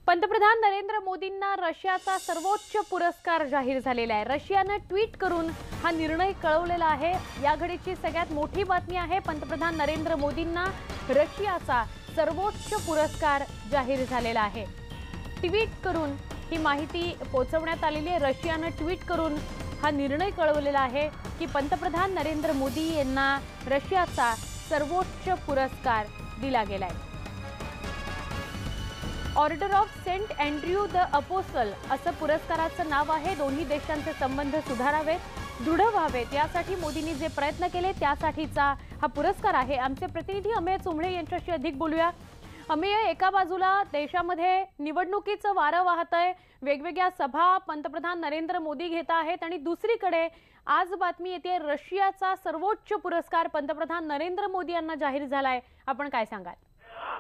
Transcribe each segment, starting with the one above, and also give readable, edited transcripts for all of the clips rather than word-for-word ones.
पंतप्रधान नरेंद्र मोदींना रशियाचा सर्वोच्च पुरस्कार जाहीर झालेला आहे। रशियाने ट्विट करून हा निर्णय कळवलेला आहे। या घडीची सगळ्यात मोठी बातमी आहे, पंतप्रधान नरेंद्र मोदींना रशियाचा सर्वोच्च पुरस्कार जाहीर झालेला आहे। ट्विट करून ही माहिती पोहोचवण्यात आलेली आहे। रशियाने ट्विट करून हा निर्णय कळवलेला आहे की पंतप्रधान नरेंद्र मोदी यांना रशियाचा सर्वोच्च पुरस्कार दिला गेला आहे। Order of Saint Andrew the Apostle असं पुरस्काराचं नाव आहे। दोन्ही देशांचे संबंध सुधारावेत, दृढ व्हावेत यासाठी मोदींनी जे प्रयत्न केले त्यासाठीचा हा पुरस्कार आहे। आमचे प्रतिनिधी अमेय चुंबळे यांच्याशी अधिक बोलूया। अमेय, एका बाजूला देशामध्ये निवडणुकीचं वारं वाहतंय, वेगवेगळ्या सभा पंतप्रधान नरेंद्र मोदी घेत आहेत आणि दुसरीकडे आज बातमी येते रशियाचा सर्वोच्च पुरस्कार पंतप्रधान नरेंद्र मोदी यांना जाहीर झालाय। आपण काय सांगाल?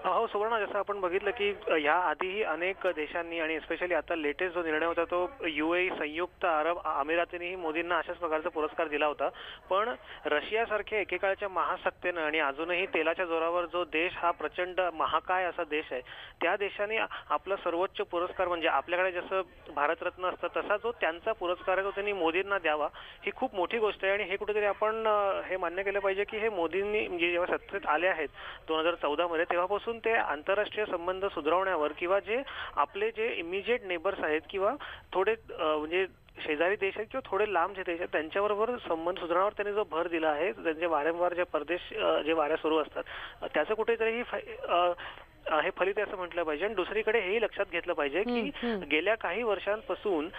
हो सुवर्ण, जसं आपण बघितलं की या आधीही अनेक देशांनी आणि स्पेशली आता लेटेस्ट जो निर्णय होता तो यूएई संयुक्त अरब अमिरातीनेही मोदींना अशाच प्रकारचा पुरस्कार दिला होता। पण रशियासारख्या एकेकाळच्या महासत्तेनं आणि अजूनही तेलाच्या जोरावर जो देश हा प्रचंड महाकाय असा देश आहे, त्या देशाने आपला सर्वोच्च पुरस्कार म्हणजे आपल्याकडे जसं भारतरत्न असतं तसा जो त्यांचा पुरस्कार आहे तो त्यांनी मोदींना द्यावा, ही खूप मोठी गोष्ट आहे। आणि हे कुठेतरी आपण हे मान्य केलं पाहिजे की हे मोदींनी म्हणजे जेव्हा सत्तेत आले आहेत 2014 मध्ये तेव्हापासून ते आंतरराष्ट्रीय संबंध सुधारवण्यावर किंवा जे आपले जे इमिजिएट नेबर्स आहेत किंवा थोडे म्हणजे शेजारी देश आहेत किंवा थोडे लांब जे देश आहेत त्यांच्याबरोबर संबंध सुधारण्यावर त्यांनी जो भर दिला आहे, त्यांचे वारंवार जे परदेश जे वाऱ्या सुरू असतात त्याचं कुठेतरी हे फलित असं म्हटलं पाहिजे। आणि दुसरीकडे हेही लक्षात घेतलं पाहिजे की गेल्या काही वर्षांपासून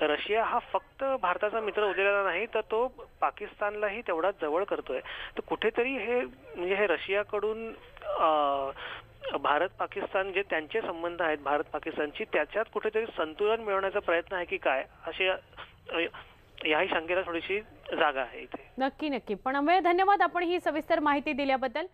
रशिया हा फक्त भारताचा मित्र उरलेला नाही तर तो पाकिस्तानलाही तेवढाच जवळ करतोय। तर कुठेतरी हे म्हणजे हे रशियाकडून भारत पाकिस्तान जे त्यांचे संबंध आहेत भारत पाकिस्तानची त्याच्यात कुठेतरी संतुलन मिळवण्याचा प्रयत्न आहे की काय, असे याही शंकेला थोडीशी जागा आहे इथे। नक्की नक्की। पण अमेय, धन्यवाद आपण ही सविस्तर माहिती दिल्याबद्दल।